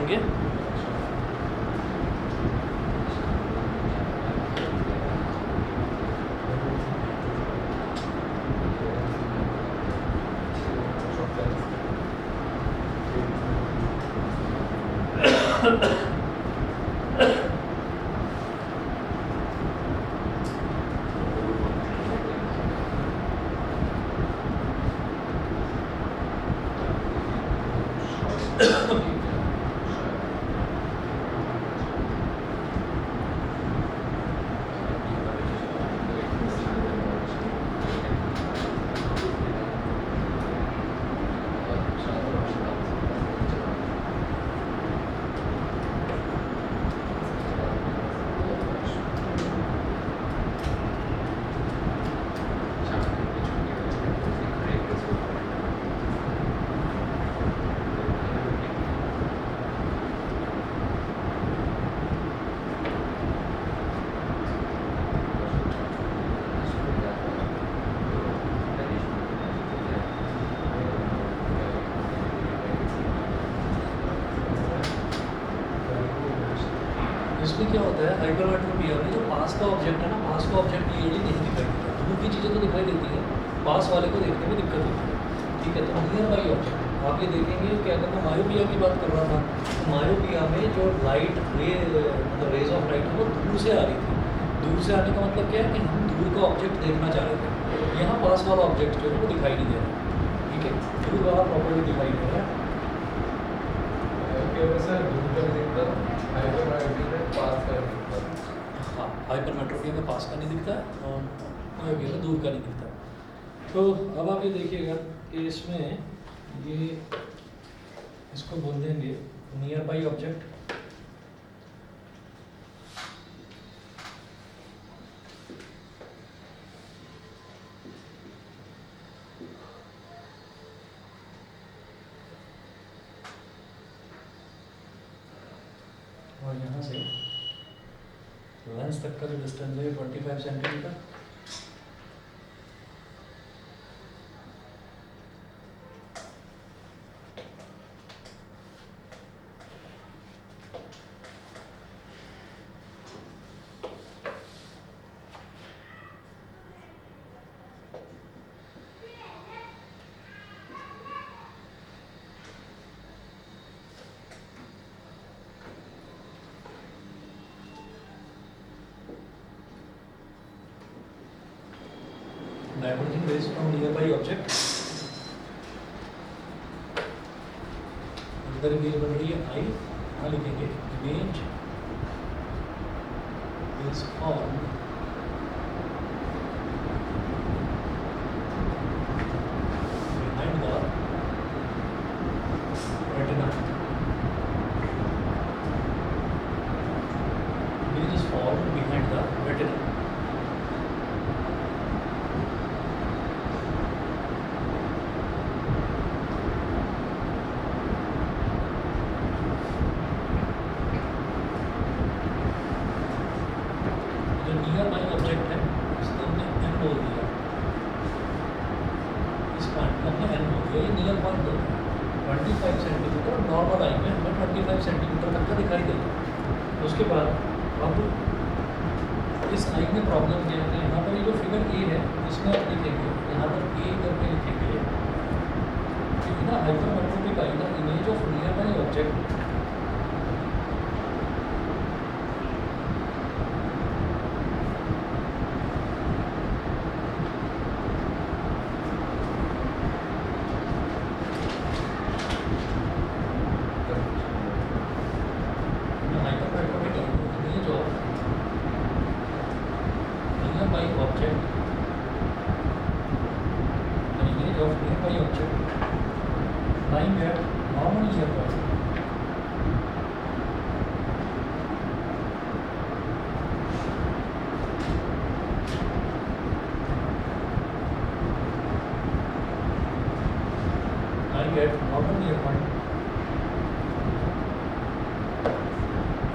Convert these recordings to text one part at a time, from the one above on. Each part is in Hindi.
ठीक है। इसमें क्या होता है हाइपरमेट्रोपिया में जो पास का ऑब्जेक्ट है ना, पास का ऑब्जेक्ट क्लियरली नहीं दिखाई देता, दूर की चीज़ें तो दिखाई देती है, पास वाले को देखने में दिक्कत होती है। ठीक है, तो नियर बाई ऑब्जेक्ट आप ये देखेंगे कि अगर मैं मायोपिया की बात कर रहा था तो मायोपिया में जो लाइट रे मतलब रेज ऑफ लाइट है वो दूर से आ रही थी। दूर से आने का मतलब क्या है कि हम दूर का ऑब्जेक्ट देखना चाह रहे थे, यहाँ पास वाला ऑब्जेक्ट जो है वो दिखाई नहीं दे रहा। ठीक है, दूर वाला प्रॉपर्ली दिखाई दे रहा है। हाँ, हाइपरमेट्रोपिया में पास का नहीं दिखता और मायोपिया में दूर का नहीं दिखता। तो अब आप ये देखिएगा कि इसमें ये इसको बोल देंगे नियर बाई ऑब्जेक्ट। और यहाँ से लेंस तक का जो डिस्टेंस है 25 centimetre. Diverging rays from nearby object, अंदर इमेज बन रही है आई, यहाँ लिखेंगे image is formed behind the retina. Image is formed behind the retina. Near by object है इसको हमने एन बोल दिया, इस पॉइंट को हमने एन बोल दिया, ये नियर पॉइंट होता है 25 सेंटीमीटर। नॉर्मल आई में हमें 25 सेंटीमीटर तक का दिखाई देगा। उसके बाद अब इस आई में प्रॉब्लम क्या है, यहाँ पर ये जो फिगर ए है इसमें आप लिखेंगे, यहाँ पर ए करके लिखेंगे कि ना हाइपरमेट्रोपिक आई ना image of near by object nearby object, the image of nearby object lying at normal nearby. Lying at normal nearby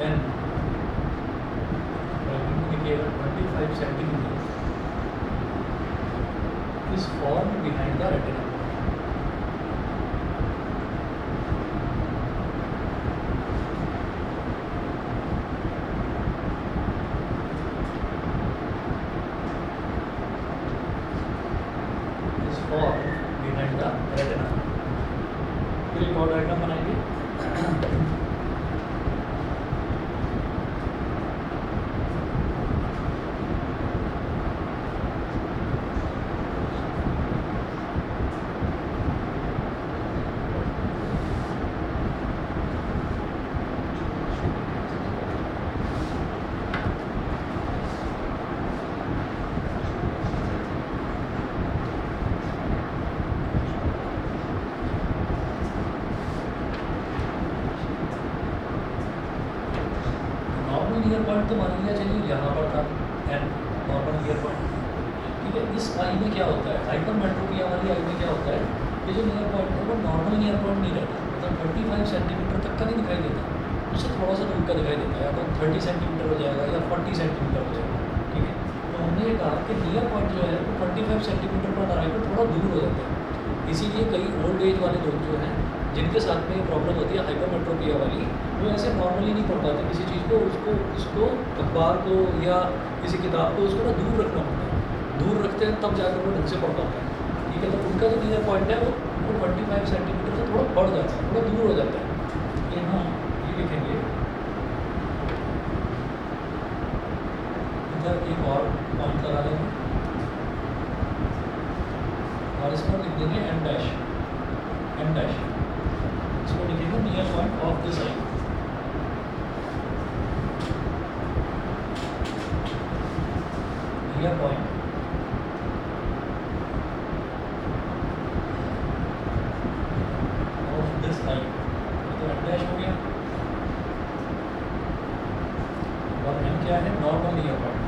and indicator 25 centimeters is formed behind the retina. Normal near point तो मान लिया चलिए यहाँ पर था एन नॉर्मल नियर पॉइंट, ठीक है। इस आई में क्या होता है, हाइपरमेट्रोपिया वाली आई में क्या होता है, ये जो नियर पॉइंट है वो नॉर्मल नियर पॉइंट नहीं रहता, मतलब 35 सेंटीमीटर तक का नहीं दिखाई देता, उससे थोड़ा सा दूर का दिखाई देता है, या तो 30 सेंटीमीटर हो जाएगा या 40 सेंटीमीटर हो जाएगा, ठीक है। तो हमने ये कहा कि नियर पॉइंट जो है वो 25 सेंटीमीटर पर आएगा, थोड़ा दूर हो जाता है। इसीलिए कई ओल्ड एज वाले लोग जो हैं जिनके साथ में प्रॉब्लम होती है हाइपरमेट्रोपिया वाली, वो ऐसे नॉर्मली नहीं पढ़ पाते किसी चीज़ को, उसको अखबार को या किसी किताब को उसको ना दूर रखना पड़ता है, दूर रखते हैं तब जाकर वो ढंग से पढ़ पाते हैं, ठीक है। तो उनका जो नियर पॉइंट है वो 25 सेंटीमीटर से थोड़ा बढ़ जाता है, थोड़ा दूर हो जाता है। ये हाँ ये लिखेंगे, इधर एक और पॉइंट लगा लेंगे और इस पर लिख देंगे एम डैश, एम डैश, इसको लिखेंगे near point of this I. Near point of this I, तो एम डैश हो गया, और एम क्या है, नॉर्मल नियर पॉइंट।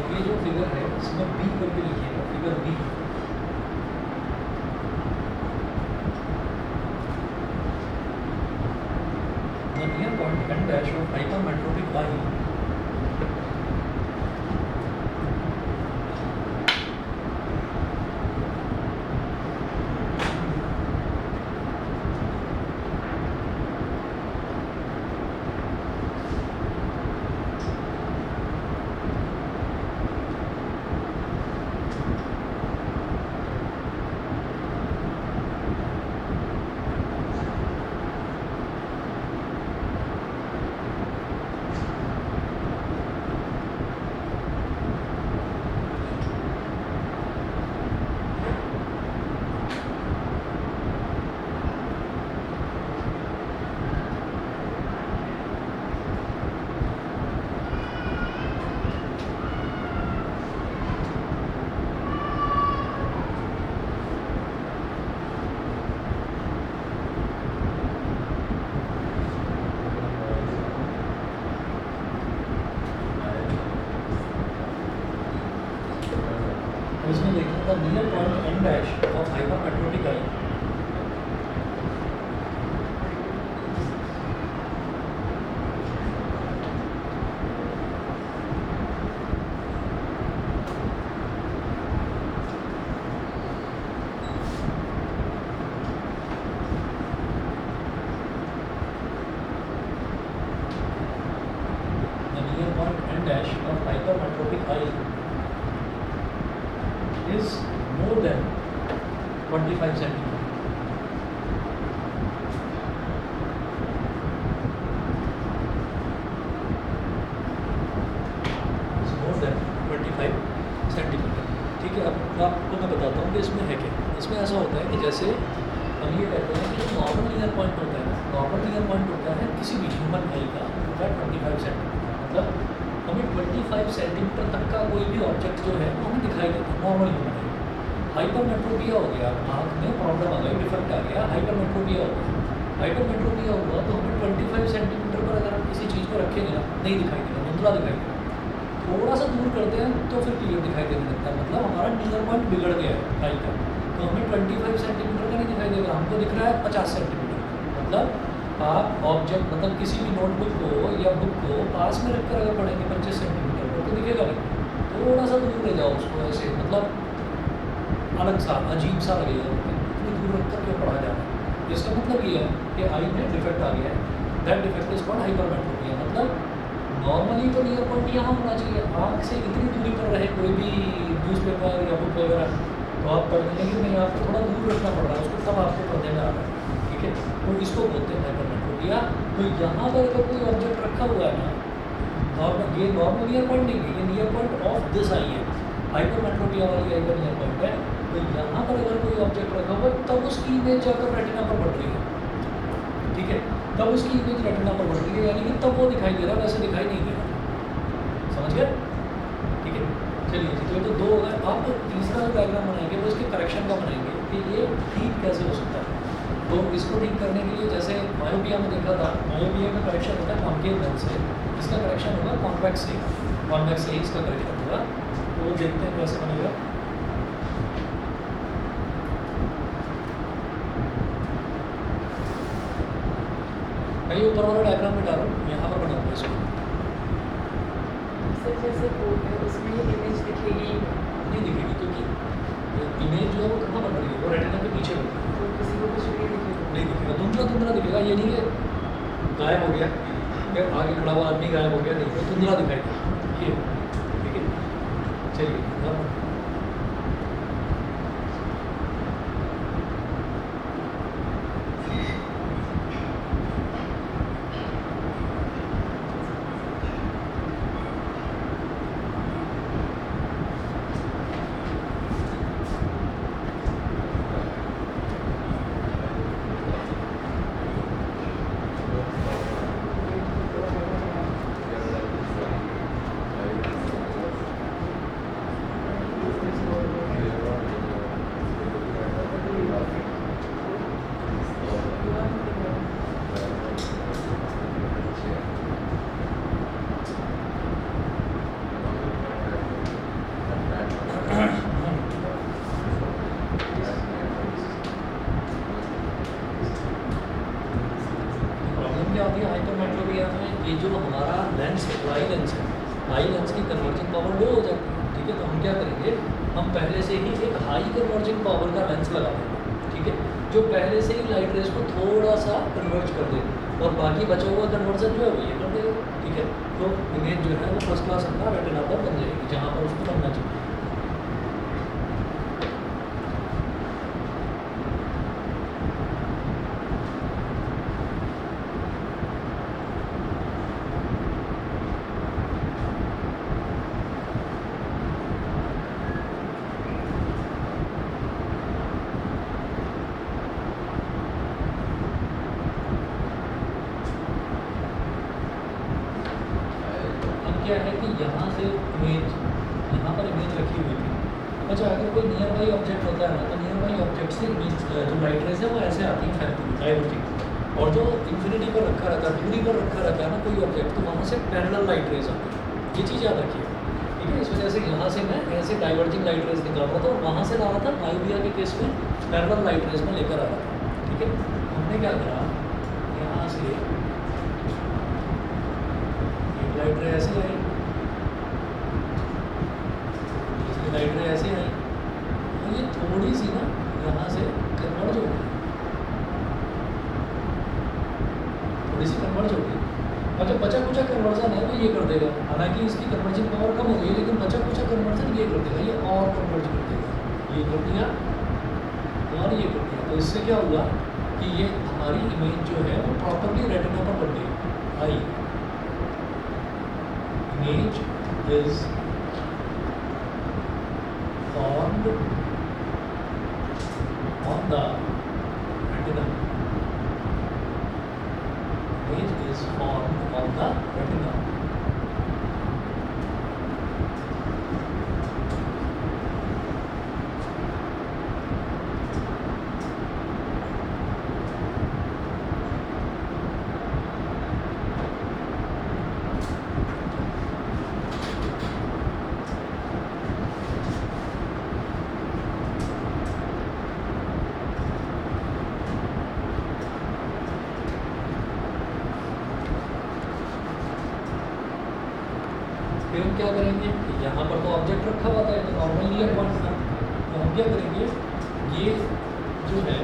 ये जो फिगर है इसमें बी करके लिखिएगा, figure B. The near point N dash of hypermetropic eye इसमें देखिए the near point N dash of hypermetropic eye dash of hypermetropic I is more than 25 centimeter. Is more than 25 centimetre. ठीक है, अब आपको मैं बताता हूँ कि इसमें है क्या। इसमें ऐसा होता है कि जैसे हम ये कहते हैं कि नॉर्मल नियर पॉइंट होता है, नॉर्मल नियर पॉइंट होता है किसी भी ह्यूमन आई का होता है 25 सेंटीमीटर, मतलब हमें 25 सेंटीमीटर तक का कोई भी ऑब्जेक्ट जो है वो हमें दिखाई देता है नॉर्मल ह्यूमन आई। हाइपरमेट्रोपिया हो गया, आँख में प्रॉब्लम आ गई, डिफेक्ट आ गया, हाइपरमेट्रोपिया हो गया। हाइपरमेट्रोपिया हुआ तो हमें 25 सेंटीमीटर पर अगर हम किसी चीज़ को रखेंगे ना, नहीं दिखाई देगा, धुंधला दिखाई देगा। थोड़ा सा दूर करते हैं तो फिर क्लियर दिखाई देने लगता है, मतलब हमारा नियर पॉइंट बिगड़ गया है आई का। तो हमें 25 सेंटीमीटर का नहीं दिखाई देगा, हमको दिख रहा है 50 सेंटीमीटर। मतलब आप ऑब्जेक्ट, मतलब किसी भी नोटबुक को या बुक को पास में रखकर अगर पढ़ेंगे 25 सेंटीमीटर पर तो दिखेगा नहीं। थोड़ा सा दूर ले जाओ उसको, ऐसे मतलब अलग सा अजीब सा लगेगा, इतनी दूर रख कर क्यों पढ़ा जा रहा है। इसका मतलब ये है कि आई में डिफेक्ट आ गया है, that defect is called hypermetropia. मतलब नॉर्मली तो नियर पॉइंट यहाँ होना चाहिए, आँख से इतनी दूरी पर रहे कोई भी न्यूज़पेपर या बुक वगैरह, तो आप पढ़ने, लेकिन नहीं, आपको थोड़ा दूर रखना पड़ रहा है उसको, तब आपको पढ़ने में आ रहा है, ठीक है। तो इसको बोलते हैं हाइपरमेट्रोपिया। तो यहाँ पर अगर कोई ऑब्जेक्ट रखा हुआ है ना, नॉर्मल, ये नॉर्मल नियर पॉइंट नहीं है, ये near point of this I है, हाइपरमेट्रोपिया वाली आई का नियर पॉइंट है। तो यहाँ पर अगर कोई ऑब्जेक्ट रखा हुआ है तब उसकी इमेज जाकर रेटिना पर बढ़ रही है, ठीक है, तब उसकी इमेज रेटिना पर बढ़ रही है, यानी कि तब वो दिखाई दे रहा है, वैसे दिखाई नहीं दे रहा। समझ गए, ठीक है। चलिए जी, तो ये तो दो हो गए। आप तीसरा जो डायग्राम बनाएंगे वो इसके करेक्शन का बनाएंगे कि ये ठीक कैसे हो सकता है। तो इसको ठीक करने के लिए, जैसे मायोपिया में देखा था, मायोपिया का करेक्शन होता है कॉन्केव लेंस से, इसका करेक्शन होगा कॉन्वेक्स से, कॉन्वेक्स से ही इसका करेक्शन होगा। तो देखते हैं कैसे बनेगा। मैं ये ऊपर वाला डायग्राम में डालूँ, यहाँ पर बनाऊँगा इसको। सर जैसे बोर्ड है उसमें ये इमेज दिखेगी नहीं दिखेगी, क्योंकि इमेज जो है वो कहाँ बन रही है, वो रेटिना के पीछे बन रही है, तो किसी को कुछ भी नहीं दिखेगा। नहीं दिखेगा, धुंधला धुंधला दिखेगा। ये नहीं कि गायब हो गया, फिर आगे खड़ा हुआ आदमी गायब हो गया, नहीं, वो धुंधला दिखाई देगा, ये, ठीक है। चलिए अब प्रॉब्लम क्या होती है हाइपरमेट्रोपिया में, ये जो हमारा लेंस है, वो आई लेंस है, आई लेंस की कन्वर्जिंग पावर लो हो जाती है, ठीक है। तो हम क्या करेंगे, हम पहले से ही एक हाई कन्वर्जिंग पावर का लेंस लगा देंगे, ठीक है, जो पहले से ही लाइट रेज को थोड़ा सा कन्वर्ज कर देगा, और बाकी बचा हुआ कन्वर्जन जो है वो ये कर देगा, ठीक है। तो इमेज जो है वो फर्स्ट क्लास अपना रेटिना पर बन जाएगी जहाँ पर उसको बनना चाहिए। क्या है कि यहाँ से इमेज, यहाँ पर इमेज रखी हुई थी। अच्छा, अगर कोई नियर बाई ऑब्जेक्ट होता है ना, तो नियर बाई ऑब्जेक्ट से इमेज जो लाइट रेज है वो ऐसे आती है फैलती डायवर्जिंग, और जो इन्फिनिटी पर रखा रहता है, दूरी पर रखा रहता है ना कोई ऑब्जेक्ट, तो वहाँ से पैरेलल लाइट रेज आती है। ये चीज़ याद रखिए, ठीक है। इस वजह से यहाँ से मैं ऐसे डाइवर्जिंग लाइट रेज निकाल रहा था और वहाँ से ला रहा था, मायोपिया के केस में पैरेलल लाइट रेज में लेकर आ रहा था, ठीक है। हमने क्या करा, यहाँ से लाइट रे ऐसे आई, इसकी लाइट रे ऐसे आई, और ये थोड़ी सी ना यहाँ से कन्वर्ज हो गई, थोड़ी सी कन्वर्ज हो गई, और जो बचा कुचा कन्वर्जन है वो ये कर देगा। हालांकि इसकी कन्वर्जन पावर कम हो गई, लेकिन बचा कुचा कन्वर्जन ये कर देगा, ये और कन्वर्ज कर देगा, ये कर दिया और ये कर दिया। तो इससे क्या हुआ कि ये हमारी इमेज जो है वो प्रॉपरली रेटिना पर बन गई। आई image is formed on the retina. Image is formed on the retina. क्या करेंगे कि यहाँ पर तो ऑब्जेक्ट रखा हुआ था, तो नॉर्मल नियर पॉइंट था, तो हम क्या करेंगे, ये जो है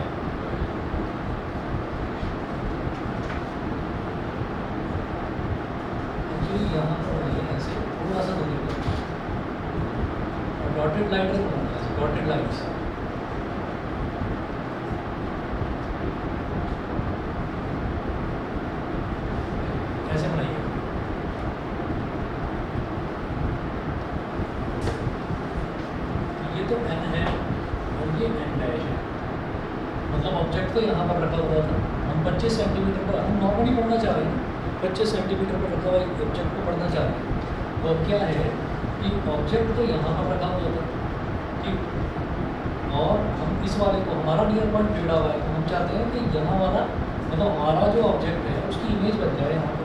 एक्चुअली यहाँ पर ये ऐसे थोड़ा सा दूरी पर और डॉटेड लाइन रखूँगा, डॉटेड लाइन्स ऐसे बनाइए। ये तो n है और ये n डैश है, मतलब ऑब्जेक्ट तो यहाँ पर रखा हुआ था, हम 25 सेंटीमीटर पर, हम नॉर्मली पढ़ना चाह रहे हैं, 25 सेंटीमीटर पर रखा हुआ ऑब्जेक्ट को पढ़ना चाह रहे हैं। तो अब क्या है कि ऑब्जेक्ट तो यहाँ पर रखा हुआ था, ठीक, और हम इस वाले को, हमारा नियर पॉइंट बिगड़ा हुआ है, तो हम चाहते हैं कि यहाँ वाला मतलब हमारा जो ऑब्जेक्ट है उसकी इमेज बन जाए यहाँ पर।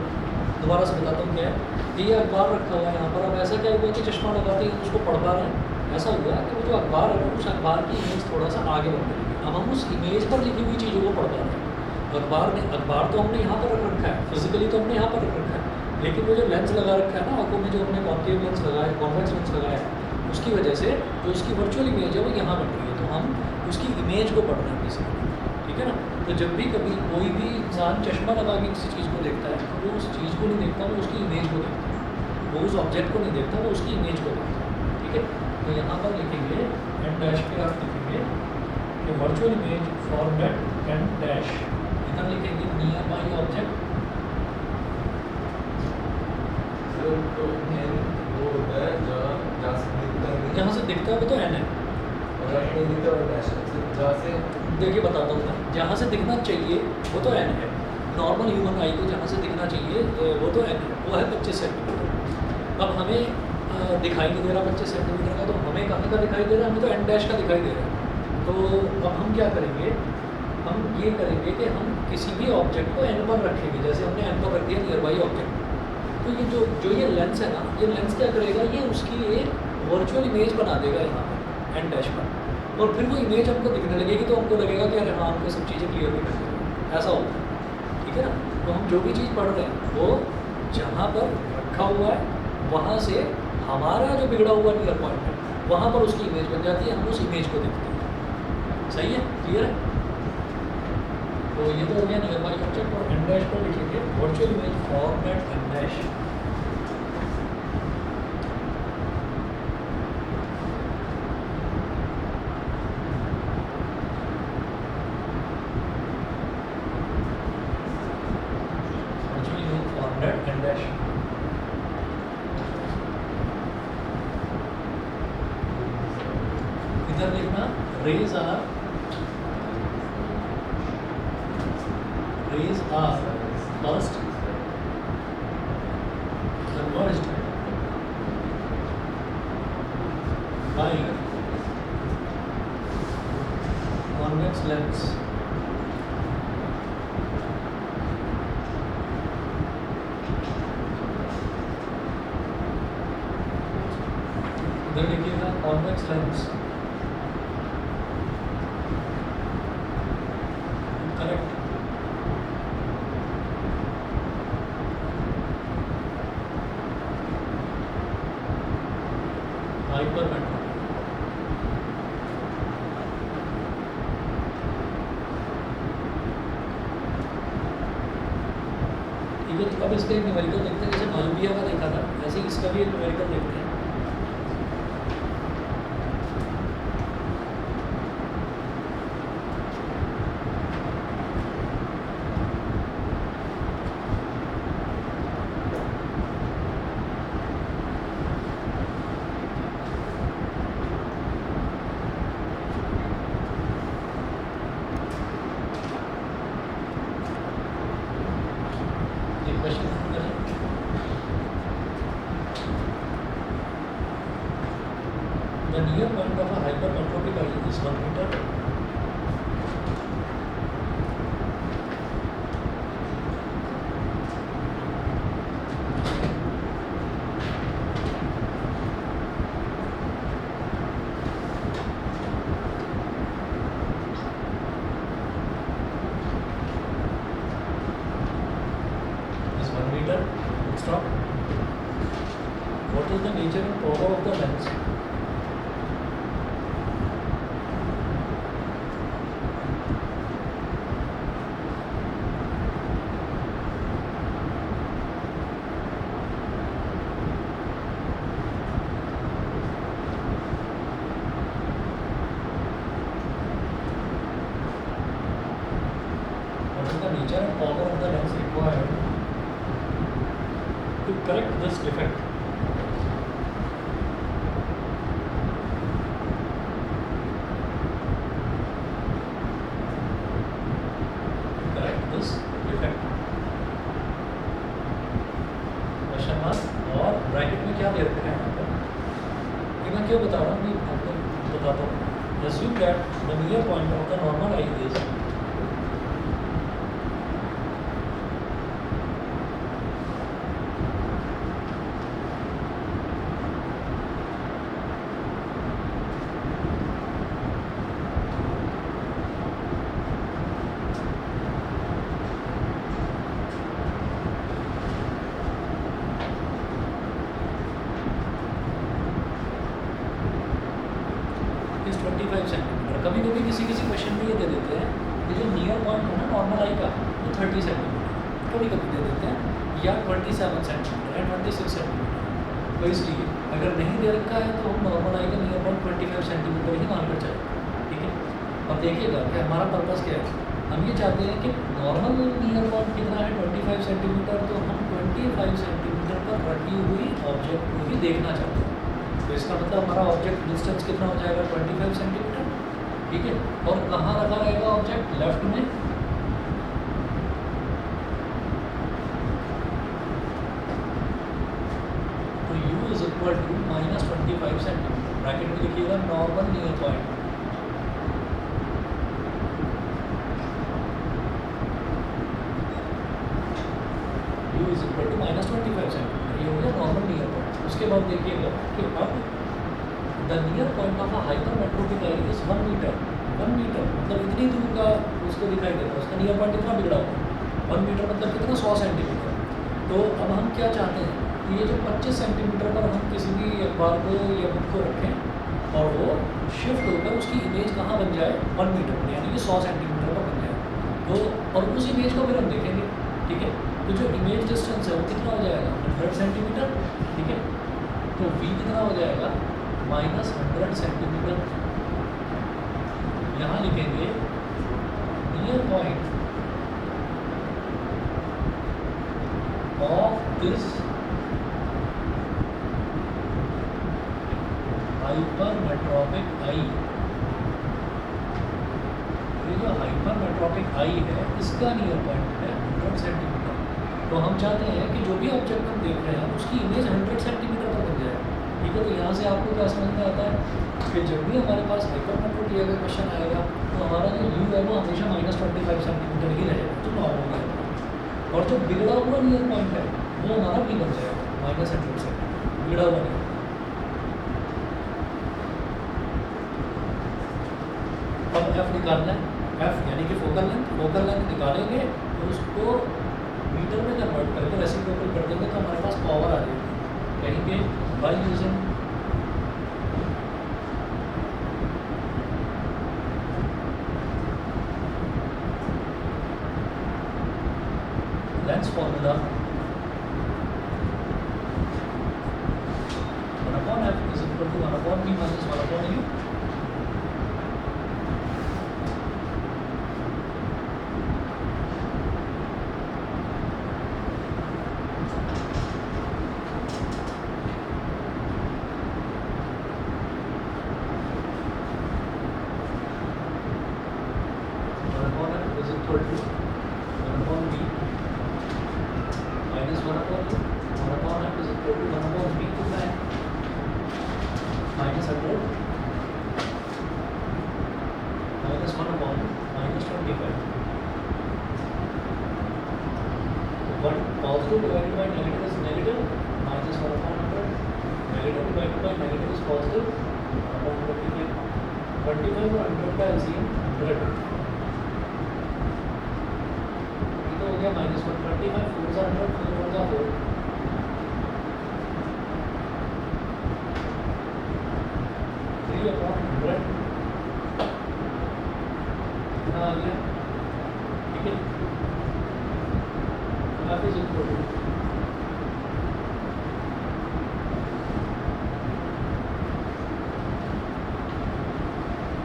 दोबारा से बताता हूँ क्या है, ये अखबार रखा हुआ है यहाँ पर। अब ऐसा क्या हुआ कि चश्मा लगाते ही उसको पढ़ पा रहे हैं, ऐसा हुआ कि वो जो अखबार है उस अखबार की इमेज थोड़ा सा आगे बढ़ गई। अब हम उस इमेज पर लिखी हुई चीज़ों को पढ़ पा रहे हैं। अखबार तो हमने यहाँ पर रख रखा है, फिजिकली तो हमने यहाँ पर रख रखा है, लेकिन वो जो लेंस लगा रखा है ना आंखों में, जो हमने कॉन्केव लेंस लगाया है, कॉन्वेक्स लेंस लगाया है, उसकी वजह से जो उसकी वर्चुअल इमेज है वो यहाँ बन रही है, तो हम उसकी इमेज को पढ़ रहे हैं बेसिकली, ठीक है ना। तो जब भी कभी कोई भी इंसान चश्मा लगा के किसी चीज़ को देखता है, तो वो उस चीज़ को नहीं देखता, वो उसकी इमेज को देखता है, वो उस ऑब्जेक्ट को नहीं देखता, वो उसकी इमेज को देखता है, ठीक है। तो यहाँ पर लिखेंगे एन डैश पे आप लिखेंगे कि virtual image formed at n dash, इधर लिखेंगे नियर बाई ऑब्जेक्ट, जहाँ से दिखता है वो तो एन है, देखिए बताता हूँ मैं, जहाँ से दिखना चाहिए वो तो एन है, नॉर्मल ह्यूमन आई को जहाँ से दिखना चाहिए वो तो एन है, वो है 25 सेंटीमीटर। अब हमें दिखाई नहीं दे रहा 25 सेंटीमीटर का, तो हमें कहाँ का दिखाई दे रहा है, हमें तो एन डैश का दिखाई दे रहा है। तो अब हम क्या करेंगे, हम ये करेंगे कि हम किसी भी ऑब्जेक्ट को एन पर रखेंगे, जैसे हमने एन पर रख दिया नियर बाई ऑब्जेक्ट। तो ये जो ये लेंस है ना, ये लेंस क्या करेगा, ये उसकी एक वर्चुअल इमेज बना देगा यहाँ पर एन डैश पर, और फिर वो इमेज हमको दिखने लगेगी, तो हमको लगेगा कि अरे हाँ हमको सब चीज़ें क्लियर भी कर देंगे, ऐसा होता है, ठीक है ना। तो हम जो भी चीज़ पढ़ रहे हैं वो जहाँ पर रखा हुआ है वहाँ से हमारा जो बिगड़ा हुआ नियर पॉइंट है वहाँ पर उसकी इमेज बन जाती है, हम उस इमेज को देखते हैं। सही है, क्लियर है। तो ये तो हो गया नियर बाई ऑब्जेक्ट, और एन डैश पर लिखेंगे virtual image formed at n dash. इधर लिखना rays are first converged by convex lens इधर लिखिएगा convex lens, करेक्ट। हाइपरमेट्रिक, इवन अब इसका एक न्यूमेरिकल देखते हैं, जैसे मालूबिया का देखा था, ऐसे इसका भी एक न्यूमेरिकल देखते हैं। power of the lens. What is the nature and power of the lens required to correct this defect? Correct this defect. Question mark और ब्रैकेट में क्या दे रखा है यहाँ पर? ये मैं क्यों बता रहा हूँ? मैं आपको बताता हूँ. Assume that the near point of the normal eye is is 25 centimetre. कभी कभी किसी क्वेश्चन में ये दे देते हैं कि जो नियर पॉइंट है ना नॉर्मल आई का वो 30 सेंटीमीटर कभी कभी दे देते हैं, या 27 सेंटीमीटर या 26 सेंटीमीटर. तो इसलिए अगर नहीं दे रखा है तो हम नॉर्मल आई का नियर पॉइंट 25 सेंटीमीटर ही मानकर चलें. ठीक है. अब देखिएगा कि हमारा पर्पस क्या है. हम ये चाहते हैं कि नॉर्मल नियर पॉइंट कितना है 25 सेंटीमीटर, तो हम 25 सेंटीमीटर पर रखी हुई ऑब्जेक्ट को ही देखना चाहते हैं. तो इसका मतलब हमारा ऑब्जेक्ट डिस्टेंस कितना हो जाएगा 25 सेंटीमीटर. ठीक है. और कहाँ रखा रहेगा ऑब्जेक्ट? लेफ्ट में. तो u is equal to -25 centimetre. Bracket में लिखिएगा normal near point. u is equal to -25 centimetre. ये हो गया नॉर्मल नियर पॉइंट. उसके बाद देखिएगा कि अब the near point of a hypermetropic eye is 1 metre. 1 metre मतलब इतनी दूर का उसको दिखाई देता है. उसका नियर पॉइंट कितना बिगड़ा हुआ है? 1 मीटर मतलब कितना 100 सेंटीमीटर. तो अब हम क्या चाहते हैं कि ये जो 25 सेंटीमीटर पर हम किसी भी अखबार को या बुक को रखें और वो शिफ्ट होकर उसकी इमेज कहाँ बन जाए 1 मीटर पर, यानी कि 100 सेंटीमीटर पर बन जाए. तो और उस इमेज को फिर हम देखेंगे. ठीक है. तो जो इमेज डिस्टेंस है वो कितना हो जाएगा 100 सेंटीमीटर. ठीक है. तो v कितना हो जाएगा -100 सेंटीमीटर. यहाँ लिखेंगे near point of this hypermetropic eye. ये जो हाइपरमेट्रोपिक आई है इसका नियर पॉइंट है 100 सेंटीमीटर. तो हम चाहते हैं कि जो भी ऑब्जेक्ट हम देख रहे हैं उसकी इमेज 100 सेंटीमीटर पर बन जाए. ठीक है. तो यहाँ से आपको क्या समझ में आता है कि जब भी हमारे पास हाइपरमेट्रोपिक का क्वेश्चन आएगा तो हमारा जो u है वो हमेशा -25 सेंटीमीटर ही रहेगा, जो नॉर्मल है. और जो बिगड़ा हुआ नियर पॉइंट है वो हमारा भी बन जाएगा -100 सेंटीमीटर. बिगड़ा हुआ नहीं. अब f निकालना है. f यानी कि फोकल लेंथ. फोकल लेंथ निकालेंगे तो उसको मीटर में कन्वर्ट करके रेसिप्रोकल कर देंगे तो हमारे पास पावर आ जाएगी. कहेंगे by using lens formula 1/f is equal to 1/b minus 1/u. is equal to 1/b minus 1/u. 1/f is equal to 1/b कितना है -100 minus 1/, -25. 1 positive divided by negative is negative, -1/100. Negative divided by negative is positive, 1/25. 25 और 100 का LCM 100. हो गया -135. 4 4 4 4 4. यहाँ आ गया, ठीक है। F is equal to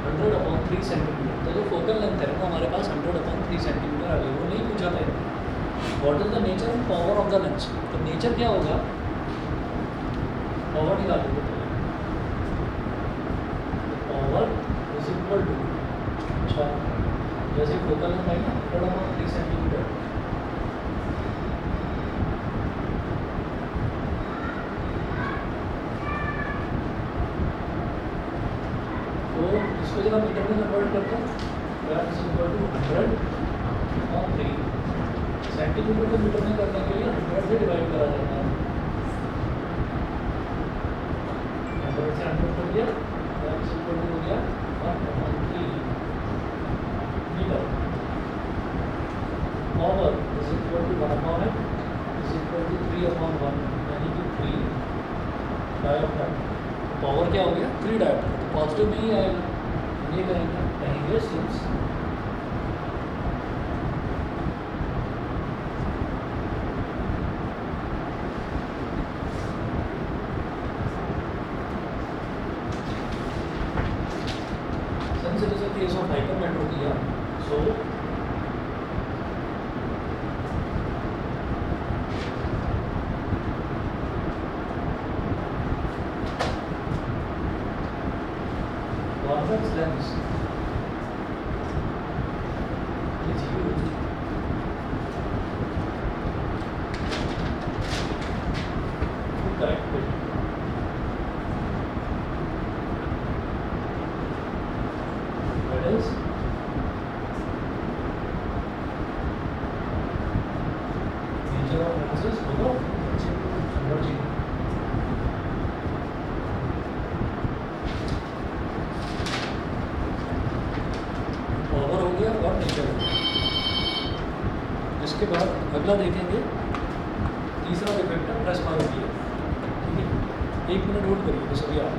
100/3 centimetre. तो जो फोकल लेंथ है वो हमारे पास 100/3 सेंटीमीटर आ गई, वो नहीं पूछा था। What is the nature and power of the lens? तो नेचर क्या होगा, पावर निकाल देंगे पावर इज इक्वल टू, अच्छा जैसे फोकल लेंथ है ना 100/3 सेंटीमीटर, तो इसको जब हम मीटर में कन्वर्ट करते हैं that is equal to 100/3 centimetre को मीटर में करने के लिए 100 से डिवाइड करा जाता है। 100 से 100 कर दिया, दैट इज इक्वल टू हो गया 1/3 metre. Power is equal to 1/n is equal to 3/1, यानी कि 3 डायोप्टर। पावर क्या हो गया 3 डायोप्टर, तो पॉजिटिव में ही आएगा। ये कहेंगे since it is a case of hypermetropia, so convex lens is used to correct it. That is nature of lenses without converging. Power हो गया और नेचर हो गया। इसके बाद अगला देखेंगे, तीसरा डिफेक्ट है प्रेसमायोपिया, ठीक है। 1 मिनट होल्ड करिए बस, अभी आप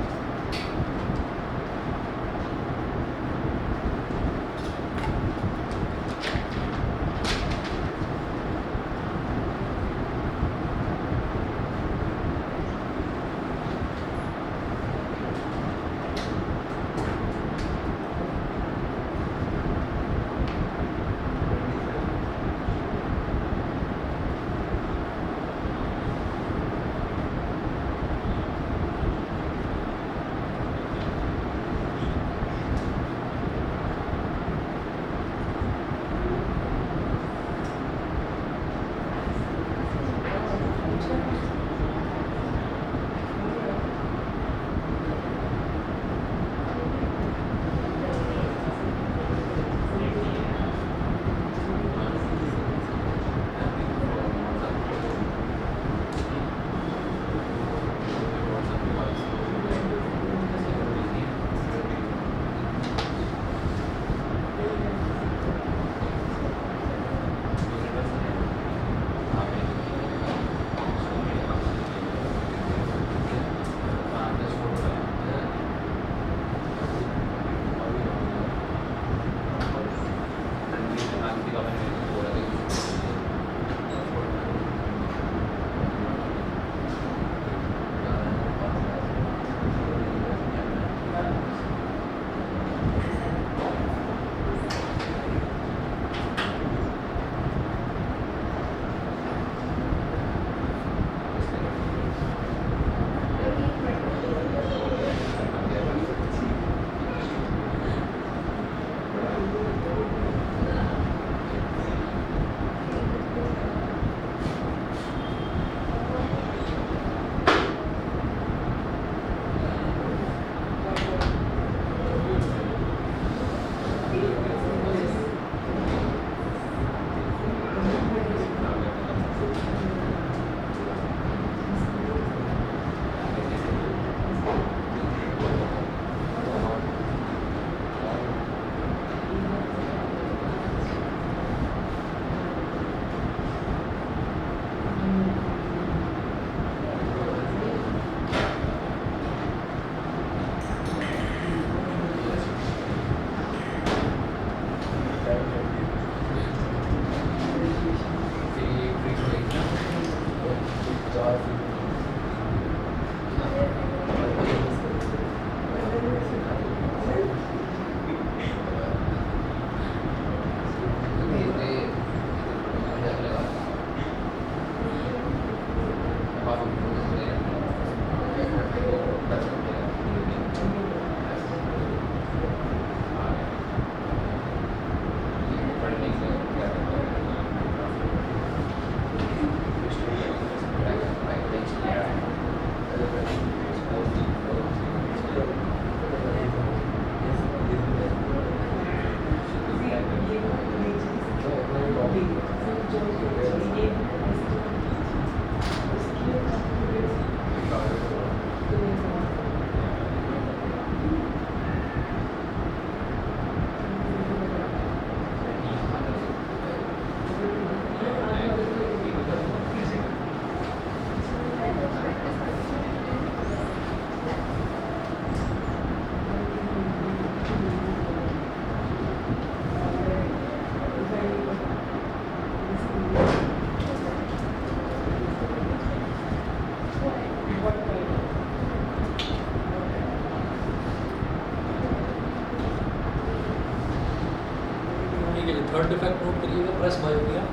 थर्ड डिफेक्ट नोट करिएगा, प्रेस बायोपिया।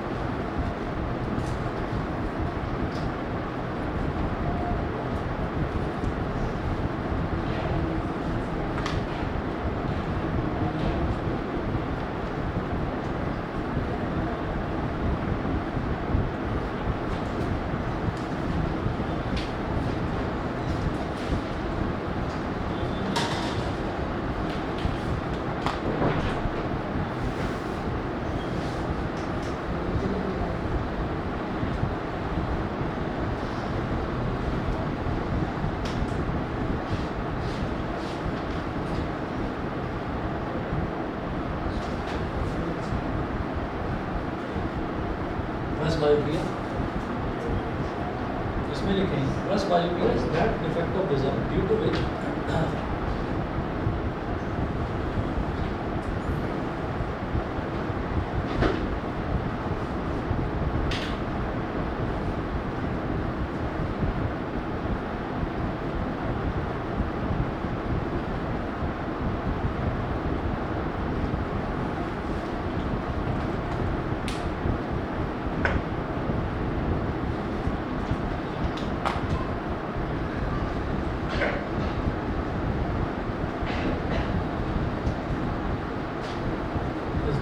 प्रेस बायोपिया, इसमें लिखेंगे presbyopia is that defect of vision due to which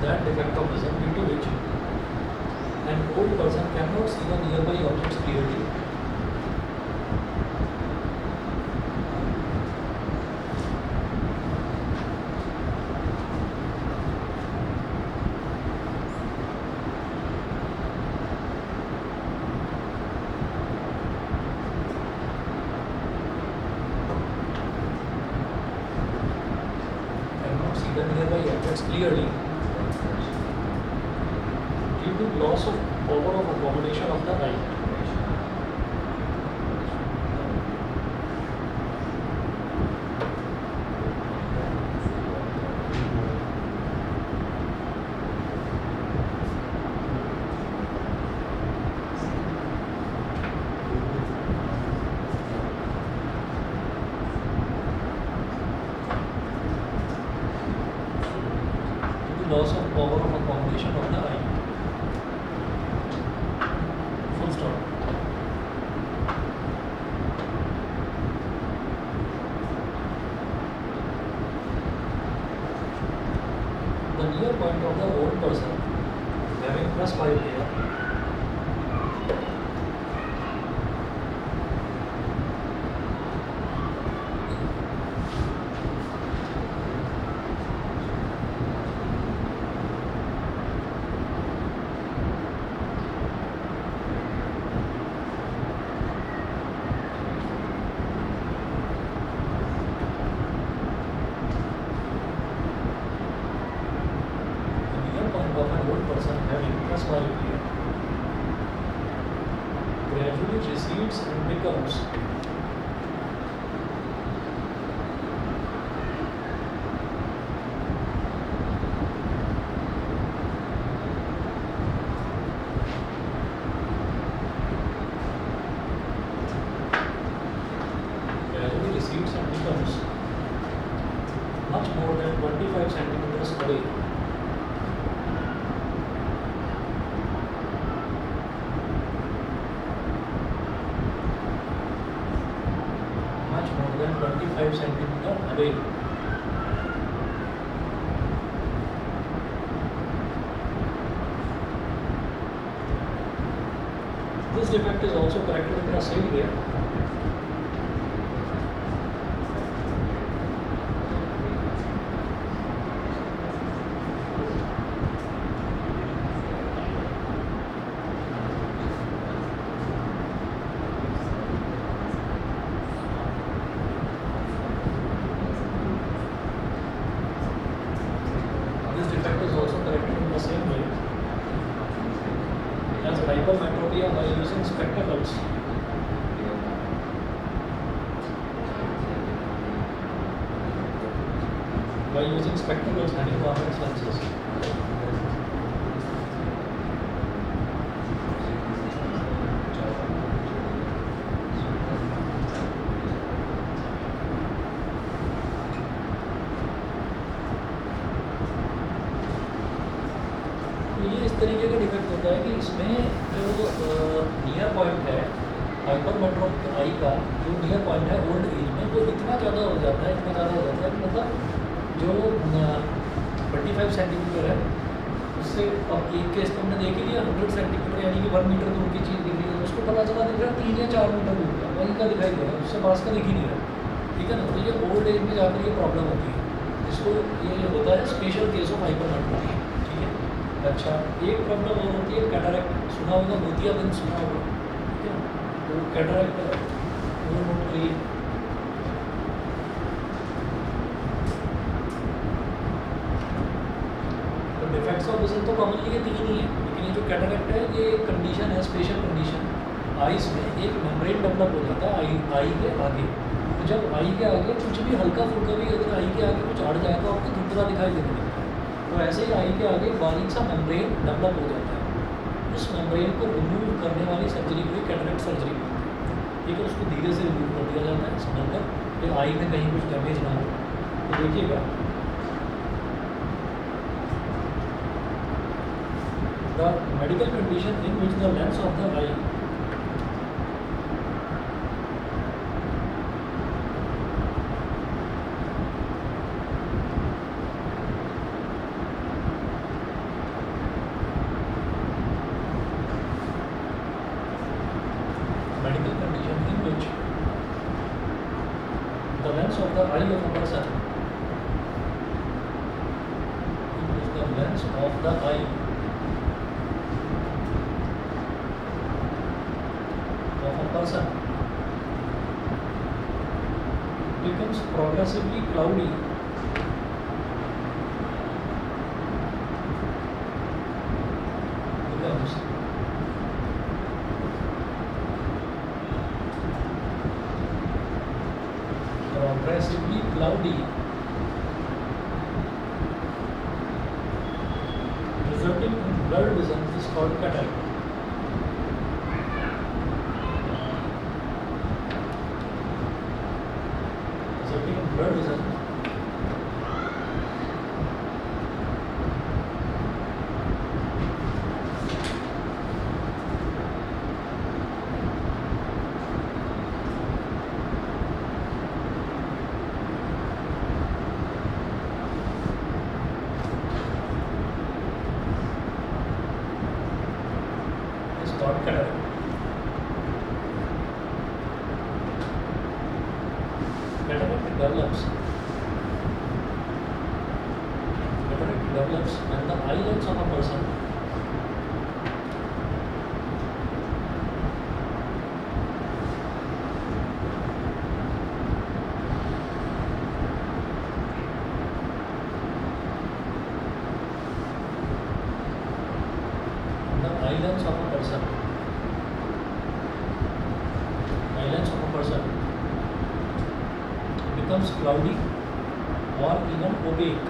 that defect of vision due to which an old person cannot see the nearby objects clearly. Cannot see the nearby objects clearly due to loss of power of accommodation of the eye. Due to loss of power of accommodation of the eye. Full stop. The near point of the old person having plus 5 here of an old person having plus myopia gradually recedes and becomes much more than 25 centimeters away. Much more than 25 centimeters away. This defect is also corrected in the same way. This defect is also corrected in the same way as hypermetropia by using spectacles. By using spectacles and convex lenses. तो ये इस तरीके का डिफेक्ट होता है कि इसमें जो नियर पॉइंट है हाइपरमेट्रोप आई का, जो नियर पॉइंट है ओल्ड एज में, वो इतना ज़्यादा हो जाता है, इतना ज़्यादा हो जाता है कि मतलब जो 25 सेंटीमीटर है उससे, अब एक केस तो हमने देख ही लिया 100 सेंटीमीटर यानी कि 1 मीटर दूर की चीज़ दिख रही है, उसको पता चला दिख रहा है 3 या 4 मीटर दूर का, वहीं का दिखाई दे रहा है, उससे पास का दिख ही नहीं रहा, ठीक है ना। तो ये ओल्ड एज में जाकर ये प्रॉब्लम होती है, जिसको ये होता है स्पेशल केस ऑफ हाइपरमेट्रोपी, ठीक है। अच्छा, एक प्रॉब्लम और होती है कैटरैक्ट, सुना होगा, मोतियाबिंद सुना होगा, ठीक है। तो कैटरैक्ट वो नोट करिए। तो डिफेक्ट्स ऑफ विजन तो कॉमनली ये तीन ही है, लेकिन ये जो कैटरैक्ट है ये एक कंडीशन है, स्पेशल कंडीशन। आईज में एक मेम्ब्रेन डेवलप हो जाता है आई के आगे, तो जब आई के आगे कुछ भी हल्का फुल्का भी अगर आई के आगे कुछ अड़ जाए तो आपको धुंधला दिखाई देने लगता है। तो ऐसे ही आई के आगे बारीक सा मेम्ब्रेन डेवलप हो जाता है, उस मेम्ब्रेन को रिमूव करने वाली सर्जरी को कैटरैक्ट सर्जरी बोलते हैं, ठीक है। उसको धीरे से रिमूव कर दिया जाता है समझकर कि आई में कहीं कुछ डैमेज ना हो। तो देखिएगा, the medical condition in which the lens of the eye medical condition in which the lens of the eye of a person, in which the lens of the eye of a person becomes progressively cloudy becomes progressively cloudy, resulting in blurred vision is called cataract. Resulting in blurred vision is called cataract. Cataract develops when the eyelids of a person eyelids of a person becomes cloudy or even opaque.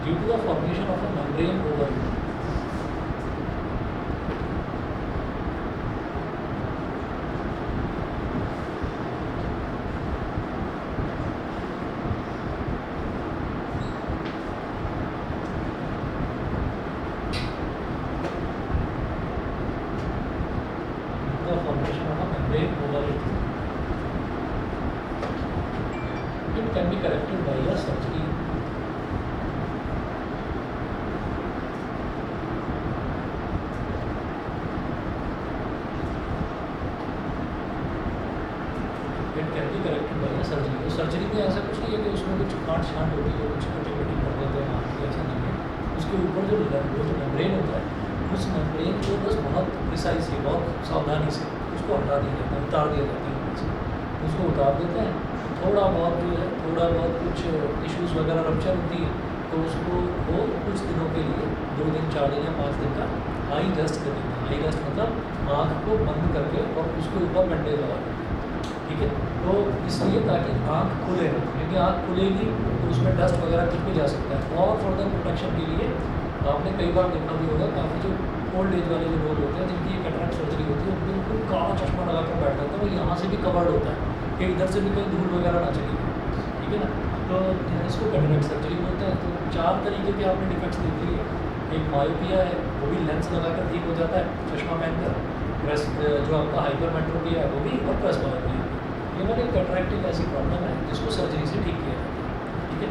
Due to the formation of a membrane over it. The formation of a membrane over it. It can be corrected by a surgery. It can be corrected by a surgery. तो सर्जरी में ऐसा कुछ नहीं है कि उसमें कुछ काट छांट होती है, कुछ कटिंग वटिंग कर देते हैं, आँख की, ऐसा नहीं है। उसके ऊपर जो मेम्ब्रेन होता है, उस मेम्ब्रेन को बस बहुत प्रिसाइजली, बहुत सावधानी से उसको हटा दिया जाता है, उतार दिया जाता है ऊपर से। उसको उतार देते हैं, थोड़ा बहुत जो है, थोड़ा बहुत कुछ इश्यूज़ वगैरह रप्चर होती है, तो उसको वो कुछ दिनों के लिए 2 दिन 4 दिन या 5 दिन का आई रेस्ट कर देते हैं। आई रेस्ट मतलब आँख को बंद करके और उसके ऊपर बैंडेज लगा देते हैं, ठीक है। तो इसलिए ताकि आँख खुले ना, क्योंकि आँख खुलेगी तो उसमें डस्ट वगैरह कुछ भी जा सकता है। और फर्दर प्रोटेक्शन के लिए आपने कई बार देखा भी होगा, काफ़ी जो ओल्ड एज वाले जो लोग होते हैं जिनकी कैटरेक्ट सर्जरी होती है, वो बिल्कुल काला चश्मा लगा कर बैठ जाता है, वो यहाँ से भी कवर्ड होता है कि इधर से भी कोई धूल वगैरह ना चली जाए, ठीक है ना। तो इसको कैटरेक्ट सर्जरी बोलते हैं। तो 4 तरीके के आपने डिफेक्ट्स देख लिए। एक मायोपिया है, वो भी लेंस लगाकर ठीक हो जाता है चश्मा पहनकर। प्रेस जो आपका हाइपरमेट्रोपिया है वो भी, और प्रेस मायोपिया, ये वाली कैटरेक्ट एक ऐसी प्रॉब्लम है जिसको सर्जरी से ठीक किया जाता है, ठीक है।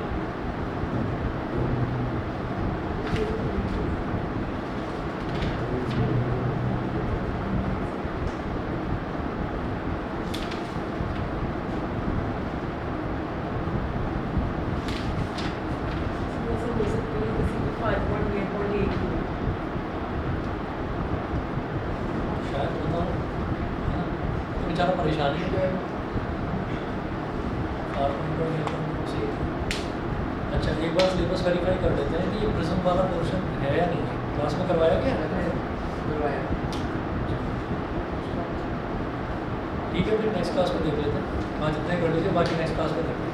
ऐसा हो सकता है किसी को 5.8 शायद बताऊँ, है ना, तो बेचारा परेशानी हो जाएगा। अच्छा, एक बार सिलेबस वेरीफाई कर लेते हैं कि ये प्रिज्म वाला पोर्शन है या नहीं है। क्लास में करवाया गया है? करवाया। ठीक है, फिर नेक्स्ट क्लास में देख लेते हैं। वहाँ जितने कर लीजिए, बाकी नेक्स्ट क्लास में देखते हैं।